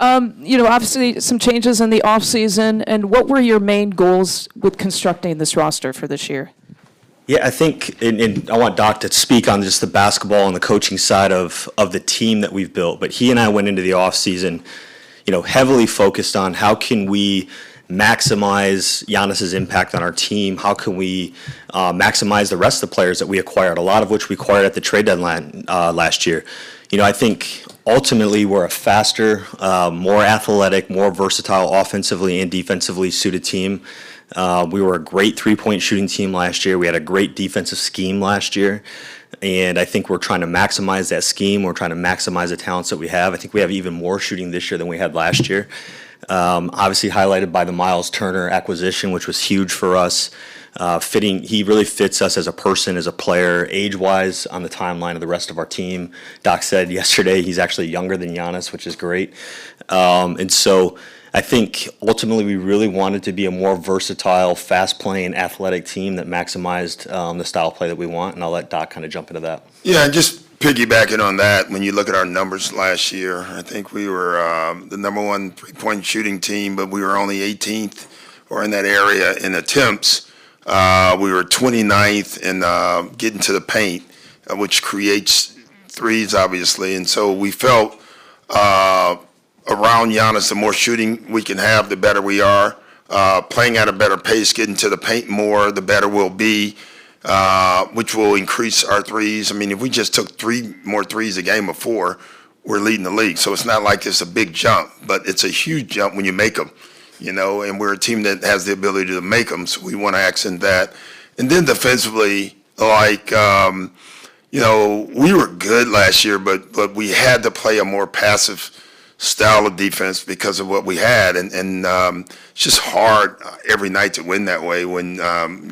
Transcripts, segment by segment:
Obviously some changes in the offseason, and what were your main goals with constructing this roster for this year? Yeah, I think, and I want Doc to speak on just the basketball and the coaching side of the team that we've built, but he and I went into the offseason, heavily focused on how can we maximize Giannis's impact on our team, how can we maximize the rest of the players that we acquired, a lot of which we acquired at the trade deadline last year. I think ultimately we're a faster, more athletic, more versatile offensively and defensively suited team. We were a great three-point shooting team last year. We had a great defensive scheme last year. And I think we're trying to maximize that scheme. We're trying to maximize the talents that we have. I think we have even more shooting this year than we had last year. Obviously highlighted by the Miles Turner acquisition, which was huge for us. He really fits us as a person, as a player, age-wise on the timeline of the rest of our team. Doc said yesterday he's actually younger than Giannis, which is great. And so I think ultimately we really wanted to be a more versatile, fast-playing, athletic team that maximized the style of play that we want, and I'll let Doc kind of jump into that. Yeah, and just piggybacking on that, when you look at our numbers last year, I think we were the number one three-point shooting team, but we were only 18th or in that area in attempts. We were 29th in getting to the paint, which creates threes, obviously, and so we felt around Giannis, the more shooting we can have, the better we are. Playing at a better pace, getting to the paint more, the better we'll be, which will increase our threes. I mean, if we just took 3 more threes a game before, we're leading the league. So it's not like it's a big jump, but it's a huge jump when you make them, and we're a team that has the ability to make them, so we want to accent that. And then defensively, we were good last year, but we had to play a more passive style of defense because of what we had, and it's just hard every night to win that way when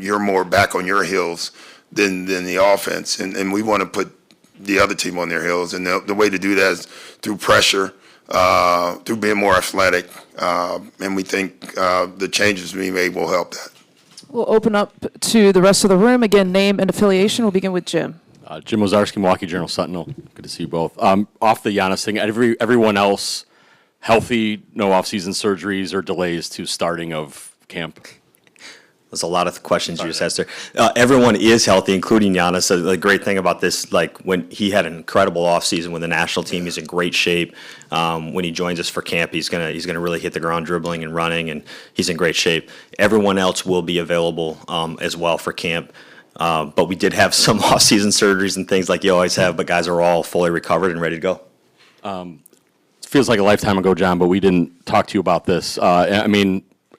you're more back on your heels than the offense, and we want to put the other team on their heels, and the way to do that is through pressure, through being more athletic, and we think the changes we made will help that. We'll open up to the rest of the room. Again, name and affiliation. We'll begin with Jim. Jim Wozarski, Milwaukee Journal-Sentinel. Good to see you both. Off the Giannis thing, everyone else healthy, no off-season surgeries or delays to starting of camp? There's a lot of questions you just asked there. Everyone is healthy, including Giannis. So the great thing about this, when he had an incredible offseason with the national team, he's in great shape. When he joins us for camp, he's gonna really hit the ground dribbling and running, and he's in great shape. Everyone else will be available as well for camp. But we did have some off-season surgeries and things like you always have, but guys are all fully recovered and ready to go. It feels like a lifetime ago, John, but we didn't talk to you about this.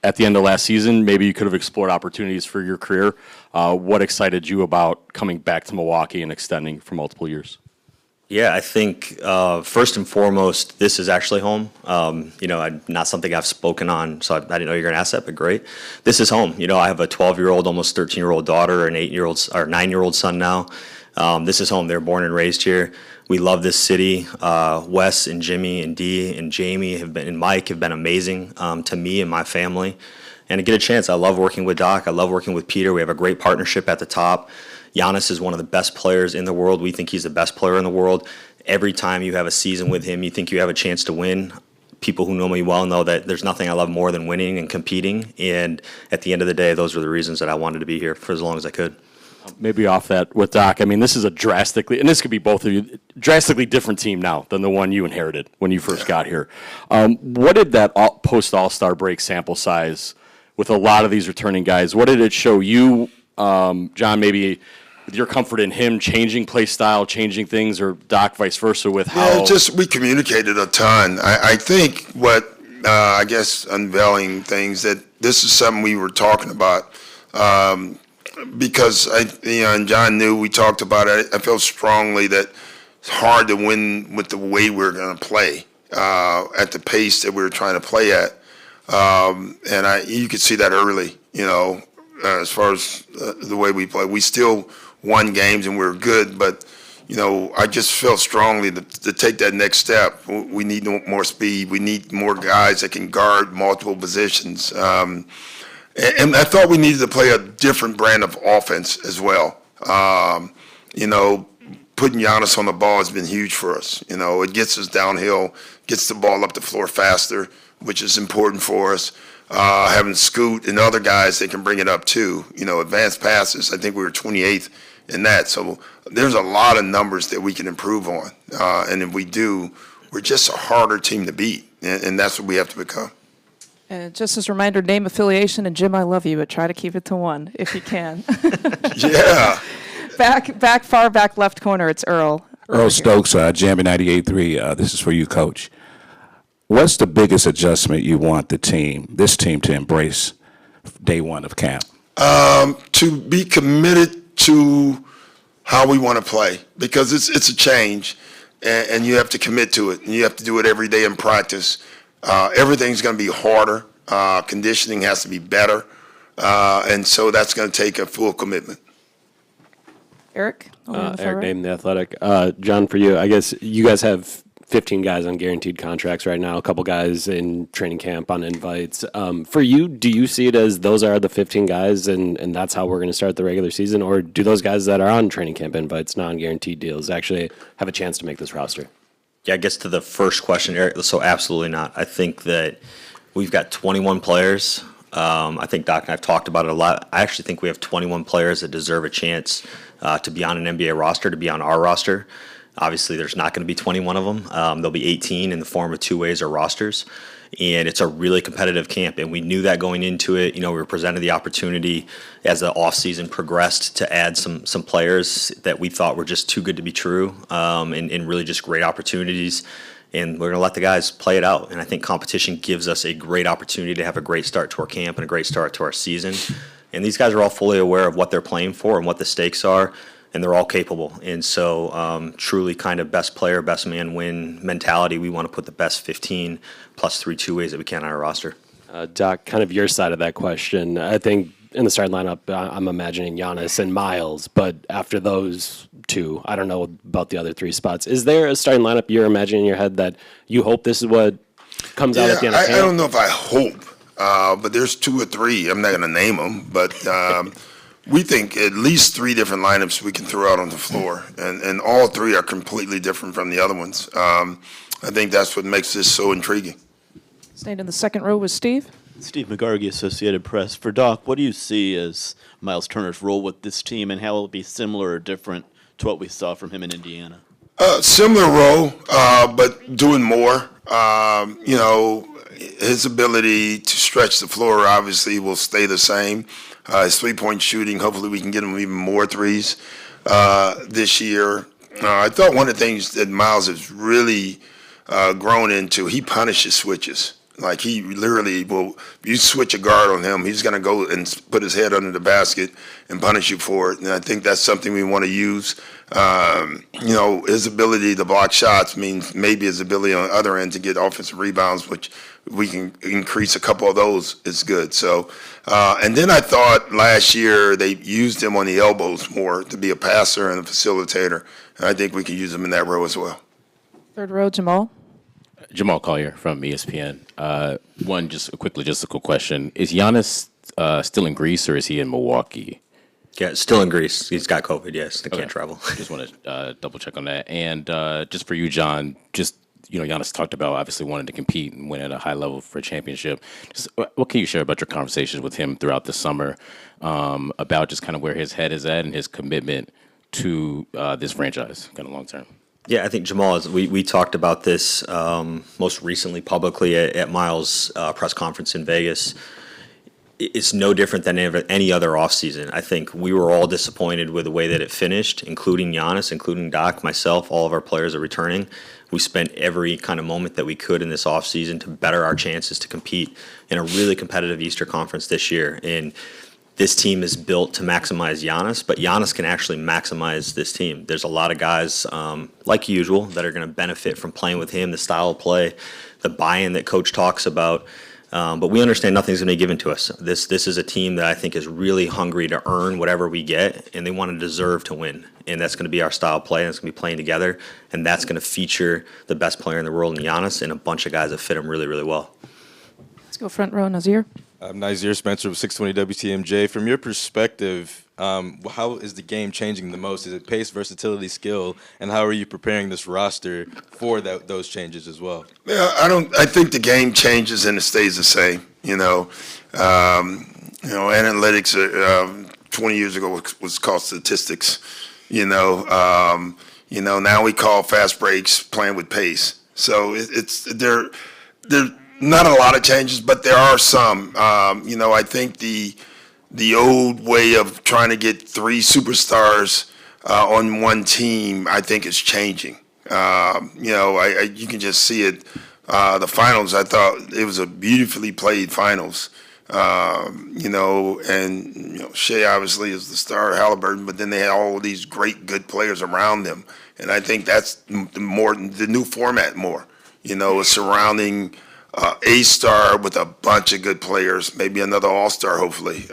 At the end of last season, maybe you could have explored opportunities for your career. What excited you about coming back to Milwaukee and extending for multiple years? Yeah, I think first and foremost, this is actually home. Not something I've spoken on, so I didn't know you were going to ask that, but great. This is home. I have a 12-year-old, almost 13-year-old daughter, an 8-year-old or 9-year-old son now. This is home. They're born and raised here. We love this city. Wes and Jimmy and Dee and Jamie and Mike have been amazing to me and my family. And to get a chance, I love working with Doc. I love working with Peter. We have a great partnership at the top. Giannis is one of the best players in the world. We think he's the best player in the world. Every time you have a season with him, you think you have a chance to win. People who know me well know that there's nothing I love more than winning and competing. And at the end of the day, those were the reasons that I wanted to be here for as long as I could. Maybe off that with Doc, this is a drastically, and this could be both of you, drastically different team now than the one you inherited when you first got here. What did that post-All-Star break sample size with a lot of these returning guys, what did it show you, John, maybe with your comfort in him changing play style, changing things, or Doc vice versa with how? Yeah, we communicated a ton. I think what, unveiling things that this is something we were talking about. Because and John knew we talked about it. I felt strongly that it's hard to win with the way we're going to play at the pace that we were trying to play at, and you could see that early. As far as the way we play, we still won games and we were good, but I just felt strongly to take that next step. We need more speed. We need more guys that can guard multiple positions. And I thought we needed to play a different brand of offense as well. putting Giannis on the ball has been huge for us. You know, it gets us downhill, gets the ball up the floor faster, which is important for us. Having Scoot and other guys that can bring it up too. You know, advanced passes, I think we were 28th in that. So there's a lot of numbers that we can improve on. And if we do, we're just a harder team to beat. And that's what we have to become. And just as a reminder, name, affiliation, and Jim, I love you, but try to keep it to one if you can. Yeah. Far back left corner, it's Earl. Earl Stokes, Jamie 98.3. This is for you, Coach. What's the biggest adjustment you want this team to embrace day one of camp? To be committed to how we want to play, because it's a change, and you have to commit to it, and you have to do it every day in practice. Everything's going to be harder. Conditioning has to be better, and so that's going to take a full commitment. Eric? Eric Dayton, The Athletic. John, for you, I guess you guys have 15 guys on guaranteed contracts right now, a couple guys in training camp on invites. For you, do you see it as those are the 15 guys and that's how we're going to start the regular season? Or do those guys that are on training camp invites, non-guaranteed deals, actually have a chance to make this roster? Yeah, I guess to the first question, Eric, so absolutely not. I think that we've got 21 players. I think Doc and I have talked about it a lot. I actually think we have 21 players that deserve a chance to be on an NBA roster, to be on our roster. Obviously, there's not going to be 21 of them. There'll be 18 in the form of two-ways or rosters. And it's a really competitive camp, and we knew that going into it. You know, we were presented the opportunity as the offseason progressed to add some players that we thought were just too good to be true, and really just great opportunities. And we're going to let the guys play it out. And I think competition gives us a great opportunity to have a great start to our camp and a great start to our season. And these guys are all fully aware of what they're playing for and what the stakes are, and they're all capable. And so truly kind of best player, best man win mentality. We want to put the best 15 plus 3 two-ways that we can on our roster. Doc, kind of your side of that question. I think in the starting lineup, I'm imagining Giannis and Miles, but after those two, I don't know about the other 3 spots. Is there a starting lineup you're imagining in your head that you hope this is what comes out at the end of camp? I don't know if I hope, but there's 2 or 3. I'm not going to name them, but we think at least 3 different lineups we can throw out on the floor, and all 3 are completely different from the other ones. I think that's what makes this so intriguing. Staying in the second row with Steve. Steve McGargy, Associated Press. For Doc, what do you see as Miles Turner's role with this team, and how will it be similar or different to what we saw from him in Indiana? Similar role, but doing more. You know, his ability to stretch the floor obviously will stay the same. His three-point shooting, hopefully we can get him even more threes this year. I thought one of the things that Miles has really grown into, he punishes switches. Like, he literally will, if you switch a guard on him, he's going to go and put his head under the basket and punish you for it. And I think that's something we want to use. You know, his ability to block shots means maybe his ability on the other end to get offensive rebounds, which we can increase a couple of those, is good. So, and then I thought last year they used him on the elbows more to be a passer and a facilitator. And I think we can use him in that row as well. Third row, Jamal. Jamal Collier from ESPN. Just a quick question. Is Giannis still in Greece or is he in Milwaukee? Yeah, still in Greece. He's got COVID, yes. They can't travel. Just want to double check on that. And just for you, John, Giannis talked about obviously wanting to compete and win at a high level for a championship. Just what can you share about your conversations with him throughout the summer about just kind of where his head is at and his commitment to this franchise kind of long term? Yeah, I think Jamal, we talked about this most recently publicly at Miles' press conference in Vegas. It's no different than any other offseason. I think we were all disappointed with the way that it finished, including Giannis, including Doc, myself, all of our players are returning. We spent every kind of moment that we could in this offseason to better our chances to compete in a really competitive Eastern Conference this year. And this team is built to maximize Giannis, but Giannis can actually maximize this team. There's a lot of guys, like usual, that are going to benefit from playing with him, the style of play, the buy-in that Coach talks about. But we understand nothing's going to be given to us. This is a team that I think is really hungry to earn whatever we get, and they want to deserve to win. And that's going to be our style of play, and it's going to be playing together, and that's going to feature the best player in the world in Giannis and a bunch of guys that fit him really, really well. Let's go front row, Nazir. I'm Nazir Spencer with 620 WTMJ. From your perspective, how is the game changing the most? Is it pace, versatility, skill, and how are you preparing this roster for those changes as well? Yeah, I think the game changes and it stays the same. Analytics 20 years ago was called statistics. Now we call fast breaks playing with pace. So there's not a lot of changes, but there are some. I think the old way of trying to get three superstars on one team, I think, is changing. You can just see it. The finals, I thought it was a beautifully played finals. Shea obviously is the star, Halliburton, but then they had all of these great, good players around them. And I think that's the new format more, surrounding a star with a bunch of good players, maybe another all-star, hopefully.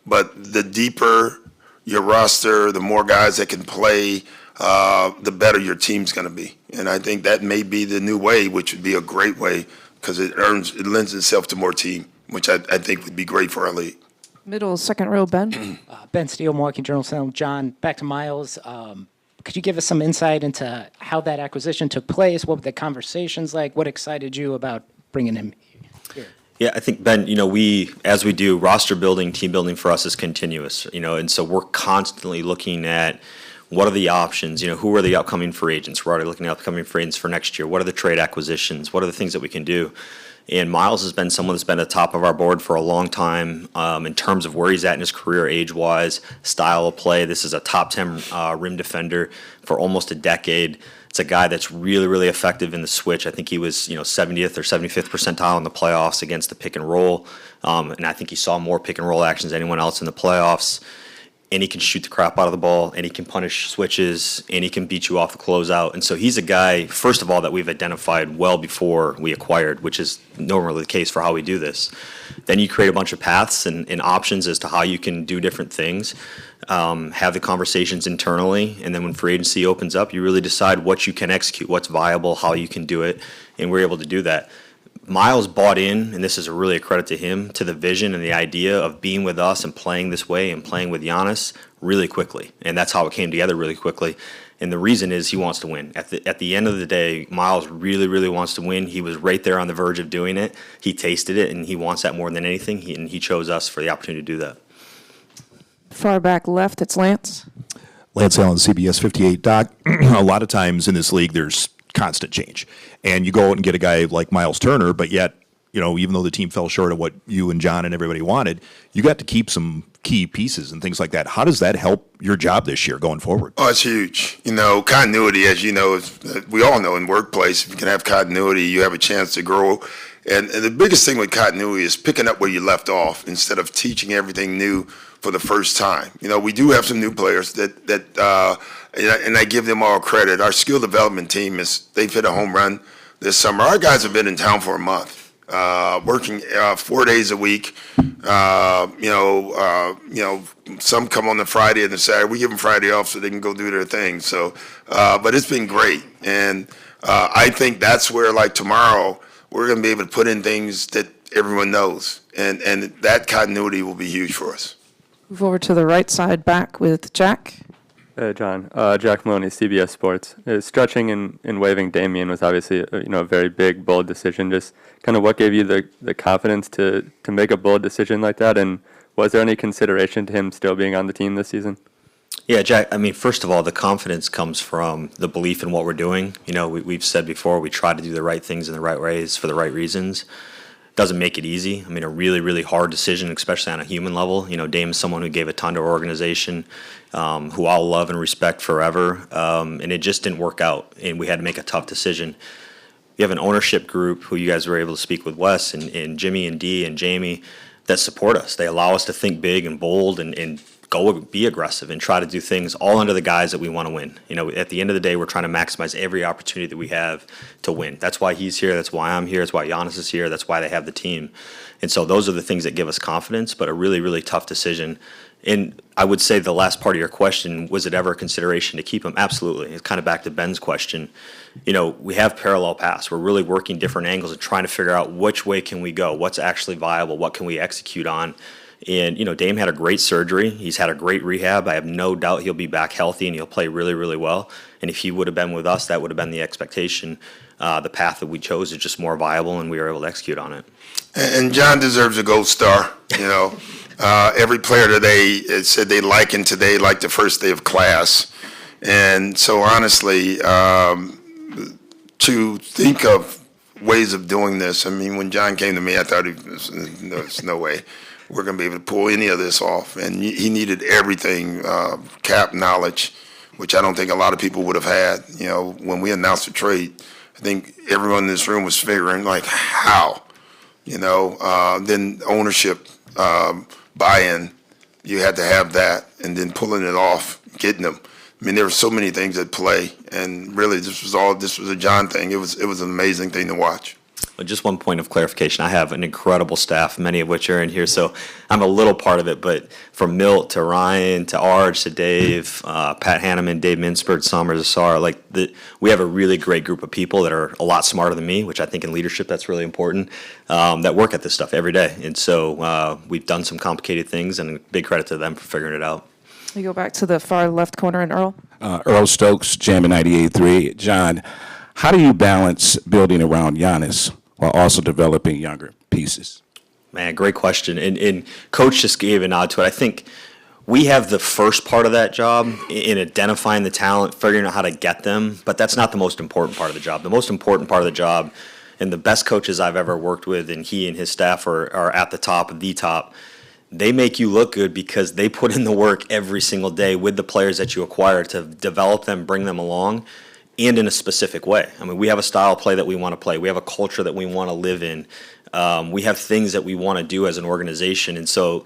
But the deeper your roster, the more guys that can play, the better your team's going to be. And I think that may be the new way, which would be a great way because it lends itself to more team, which I think would be great for our league. Middle, second row, Ben. Ben Steele, Milwaukee Journal-Sentinel. John, back to Miles. Could you give us some insight into how that acquisition took place? What were the conversations like? What excited you about bringing him here? Yeah, I think, Ben, as we do, roster building, team building for us is continuous, and so we're constantly looking at what are the options, who are the upcoming free agents? We're already looking at upcoming free agents for next year. What are the trade acquisitions? What are the things that we can do? And Miles has been someone that's been at the top of our board for a long time in terms of where he's at in his career age-wise, style of play. This is a top 10 rim defender for almost a decade. It's a guy that's really, really effective in the switch. I think he was, 70th or 75th percentile in the playoffs against the pick and roll. And I think he saw more pick and roll actions than anyone else in the playoffs. And he can shoot the crap out of the ball, and he can punish switches, and he can beat you off the closeout. And so he's a guy, first of all, that we've identified well before we acquired, which is normally the case for how we do this. Then you create a bunch of paths and options as to how you can do different things, have the conversations internally, and then when free agency opens up, you really decide what you can execute, what's viable, how you can do it, and we're able to do that. Miles bought in, and this is really a credit to him, to the vision and the idea of being with us and playing this way and playing with Giannis really quickly. And that's how it came together really quickly. And the reason is he wants to win. At the end of the day, Miles really, really wants to win. He was right there on the verge of doing it. He tasted it, and he wants that more than anything. He chose us for the opportunity to do that. Far back left, it's Lance. Lance Allen, CBS 58. Doc, a lot of times in this league, there's constant change. And you go out and get a guy like Miles Turner, but yet, even though the team fell short of what you and John and everybody wanted, you got to keep some key pieces and things like that. How does that help your job this year going forward? Oh, it's huge. Continuity, as you know, we all know in workplace, if you can have continuity, you have a chance to grow. And the biggest thing with continuity is picking up where you left off instead of teaching everything new for the first time. We do have some new players that and I give them all credit. Our skill development team they've hit a home run this summer. Our guys have been in town for a month, working 4 days a week. Some come on the Friday and the Saturday. We give them Friday off so they can go do their thing. So, but it's been great, and I think that's where, like tomorrow, we're going to be able to put in things that everyone knows, and that continuity will be huge for us. Move over to the right side back with Jack. John, Jack Maloney, CBS Sports. Stretching and waiving Damian was obviously a very big, bold decision. Just kind of what gave you the confidence to make a bold decision like that, and was there any consideration to him still being on the team this season? Yeah, Jack, first of all, the confidence comes from the belief in what we're doing. We've said before, we try to do the right things in the right ways for the right reasons. Doesn't make it easy. A really, really hard decision, especially on a human level. Dame is someone who gave a ton to our organization, who I'll love and respect forever, and it just didn't work out, and we had to make a tough decision. You have an ownership group who you guys were able to speak with, Wes and Jimmy and Dee and Jamie, that support us. They allow us to think big and bold and go be aggressive and try to do things all under the guise that we want to win. At the end of the day, we're trying to maximize every opportunity that we have to win. That's why he's here. That's why I'm here. That's why Giannis is here. That's why they have the team. And so those are the things that give us confidence, but a really, really tough decision. And I would say the last part of your question, was it ever a consideration to keep him? Absolutely. It's kind of back to Ben's question. We have parallel paths. We're really working different angles and trying to figure out which way can we go, what's actually viable, what can we execute on. And, Dame had a great surgery. He's had a great rehab. I have no doubt he'll be back healthy and he'll play really, really well. And if he would have been with us, that would have been the expectation. The path that we chose is just more viable, and we were able to execute on it. And Jon deserves a gold star. Every player today said they likened today like the first day of class. And so honestly, to think of ways of doing this, I mean, when Jon came to me, I thought there's no way we're going to be able to pull any of this off. And he needed everything, cap knowledge, which I don't think a lot of people would have had. When we announced the trade, I think everyone in this room was figuring, like, how? Then ownership, buy-in, you had to have that, and then pulling it off, getting them. I mean, there were so many things at play, and really, this was a Jon thing. It was an amazing thing to watch. Just one point of clarification. I have an incredible staff, many of which are in here, so I'm a little part of it. But from Milt to Ryan to Arj to Dave, Pat Hanneman, Dave Minspert, Somers, Asar, we have a really great group of people that are a lot smarter than me, which I think in leadership that's really important, that work at this stuff every day. And so we've done some complicated things, and big credit to them for figuring it out. We go back to the far left corner and Earl. Earl Stokes, Jammin' 98.3. Jon, how do you balance building around Giannis while also developing younger pieces? Man, great question. And Coach just gave a nod to it. I think we have the first part of that job in identifying the talent, figuring out how to get them, but that's not the most important part of the job. The most important part of the job, and the best coaches I've ever worked with, and he and his staff are at the top of the top, they make you look good because they put in the work every single day with the players that you acquire to develop them, bring them along, and in a specific way. I mean, we have a style of play that we want to play. We have a culture that we want to live in. We have things that we want to do as an organization. And so,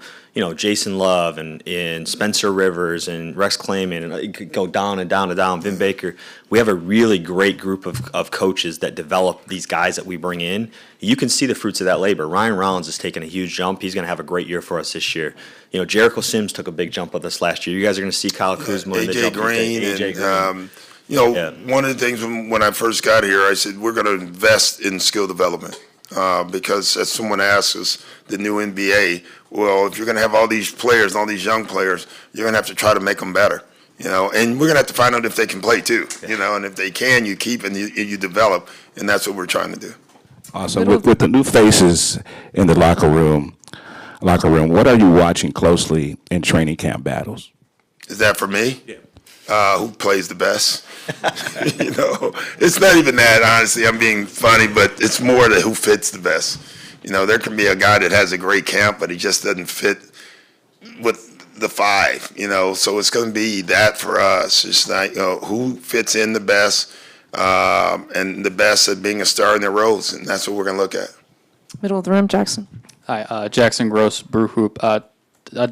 Jason Love and Spencer Rivers and Rex Klayman, and it could go down and down and down, Vin Baker. We have a really great group of coaches that develop these guys that we bring in. You can see the fruits of that labor. Ryan Rollins has taken a huge jump. He's going to have a great year for us this year. Jericho Sims took a big jump with us last year. You guys are going to see Kyle Kuzma. AJ Green. One of the things when I first got here, I said, we're going to invest in skill development. Because as someone asks us, the new NBA, well, if you're going to have all these players and all these young players, you're going to have to try to make them better, and we're going to have to find out if they can play too, and if they can, you keep and you develop, and that's what we're trying to do. Awesome. With the new faces in the locker room, what are you watching closely in training camp battles? Is that for me? Yeah. Who plays the best? It's not even that, honestly. I'm being funny, but it's more that who fits the best. There can be a guy that has a great camp, but he just doesn't fit with the five, So it's going to be that for us. It's like, who fits in the best, and the best at being a star in their roles, and that's what we're going to look at. Middle of the room, Jackson. Hi, Jackson Gross, Brew Hoop.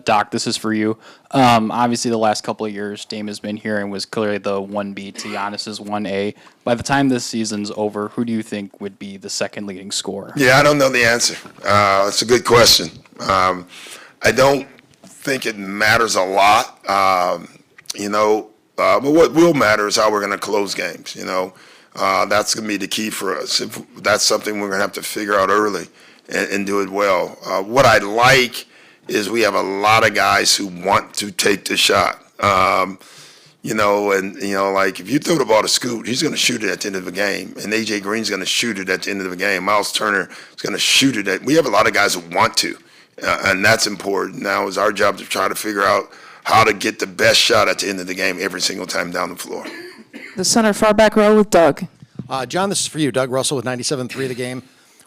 Doc, this is for you. Obviously, the last couple of years, Dame has been here and was clearly the 1B to Giannis's 1A. By the time this season's over, who do you think would be the second leading scorer? Yeah, I don't know the answer. It's a good question. I don't think it matters a lot, but what will matter is how we're going to close games. That's going to be the key for us. If that's something we're going to have to figure out early and do it well. What I like is we have a lot of guys who want to take the shot. Like if you throw the ball to Scoot, he's going to shoot it at the end of the game. And AJ Green's going to shoot it at the end of the game. Miles Turner is going to shoot it. We have a lot of guys who want to, and that's important. Now it's our job to try to figure out how to get the best shot at the end of the game every single time down the floor. The center far back row with Doug. Jon, this is for you. Doug Russell with 97.3 The Game.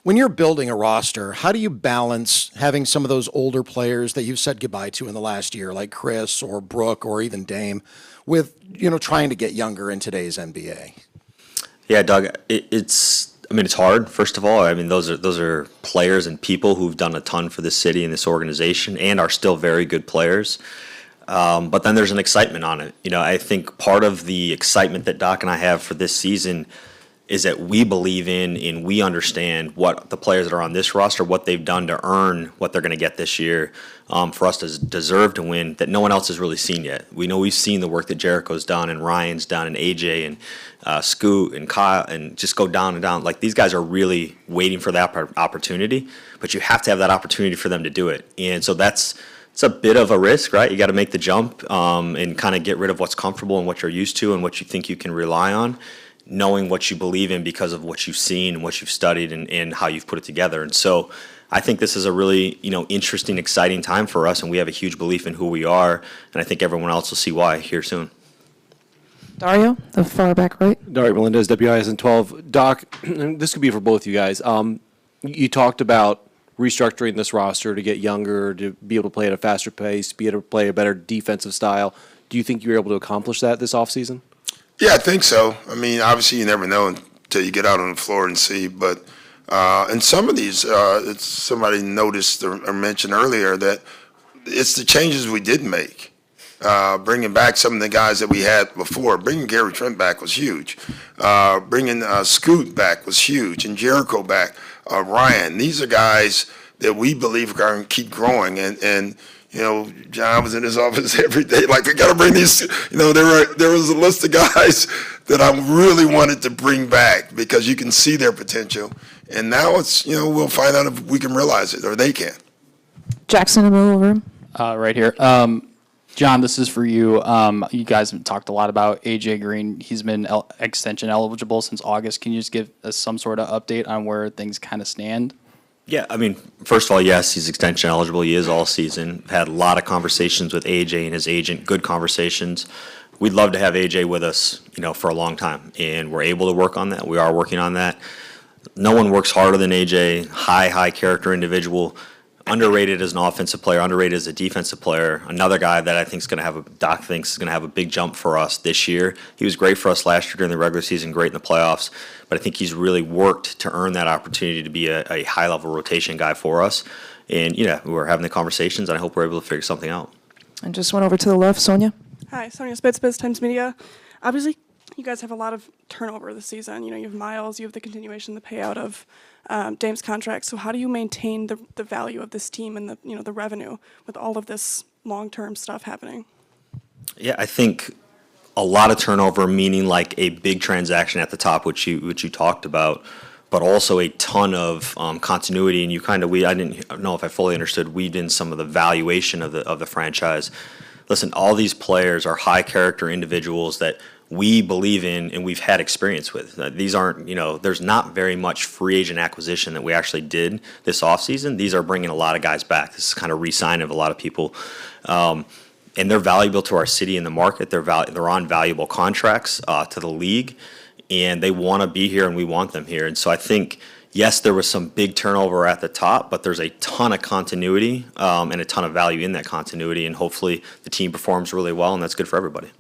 When you're building a roster, how do you balance having some of those older players that you've said goodbye to in the last year, like Chris or Brooke or even Dame, with trying to get younger in today's NBA? Yeah, Doug, it's hard. First of all, those are players and people who've done a ton for this city and this organization, and are still very good players. But then there's an excitement on it. I think part of the excitement that Doc and I have for this season is that we believe in and we understand what the players that are on this roster, what they've done to earn what they're going to get this year, for us to deserve to win, that no one else has really seen yet. We know we've seen the work that Jericho's done and Ryan's done and AJ and Scoot and Kyle, and just go down and down. Like, these guys are really waiting for that opportunity, but you have to have that opportunity for them to do it. And so it's a bit of a risk, right? You got to make the jump and kind of get rid of what's comfortable and what you're used to and what you think you can rely on, knowing what you believe in because of what you've seen and what you've studied and how you've put it together. And so I think this is a really, interesting, exciting time for us, and we have a huge belief in who we are, and I think everyone else will see why here soon. Dario, the far back right. Dario Melendez, WISN 12. Doc, this could be for both you guys. You talked about restructuring this roster to get younger, to be able to play at a faster pace, be able to play a better defensive style. Do you think you were able to accomplish that this offseason? Yeah, I think so. I mean, obviously you never know until you get out on the floor and see. But and some of these, somebody noticed or mentioned earlier that it's the changes we did make. Bringing back some of the guys that we had before. Bringing Gary Trent back was huge. Bringing Scoot back was huge. And Jericho back. Ryan. These are guys that we believe are going to keep growing. And John was in his office every day. Like, we got to bring these. There was a list of guys that I really wanted to bring back because you can see their potential. And now it's, we'll find out if we can realize it or they can. Jackson in the middle of the room. Right here. John, this is for you. You guys have talked a lot about AJ Green. He's been extension eligible since August. Can you just give us some sort of update on where things kind of stand? Yeah, I mean, first of all, yes, he's extension eligible. He is all season. Had a lot of conversations with AJ and his agent, good conversations. We'd love to have AJ with us, for a long time, and we're able to work on that. We are working on that. No one works harder than AJ. High character individual. Underrated as an offensive player, underrated as a defensive player. Another guy that I think Doc thinks is going to have a big jump for us this year. He was great for us last year during the regular season, great in the playoffs, but I think he's really worked to earn that opportunity to be a high-level rotation guy for us. And, we're having the conversations, and I hope we're able to figure something out. And just went over to the left, Sonia. Hi, Sonia Spitz, Biz Times Media. Obviously, you guys have a lot of turnover this season. You have Miles, you have the continuation, the payout of Dame's contract. So how do you maintain the value of this team and the revenue with all of this long-term stuff happening? Yeah, I think a lot of turnover, meaning like a big transaction at the top, which you talked about, but also a ton of continuity. And I didn't know if I fully understood, weaved in some of the valuation of the franchise. Listen, all these players are high character individuals that we believe in and we've had experience with. These aren't, there's not very much free agent acquisition that we actually did this offseason. These are bringing a lot of guys back. This is kind of re-signing of a lot of people. And they're valuable to our city and the market. They're on valuable contracts to the league, and they want to be here and we want them here. And so I think, yes, there was some big turnover at the top, but there's a ton of continuity and a ton of value in that continuity, and hopefully the team performs really well, and that's good for everybody.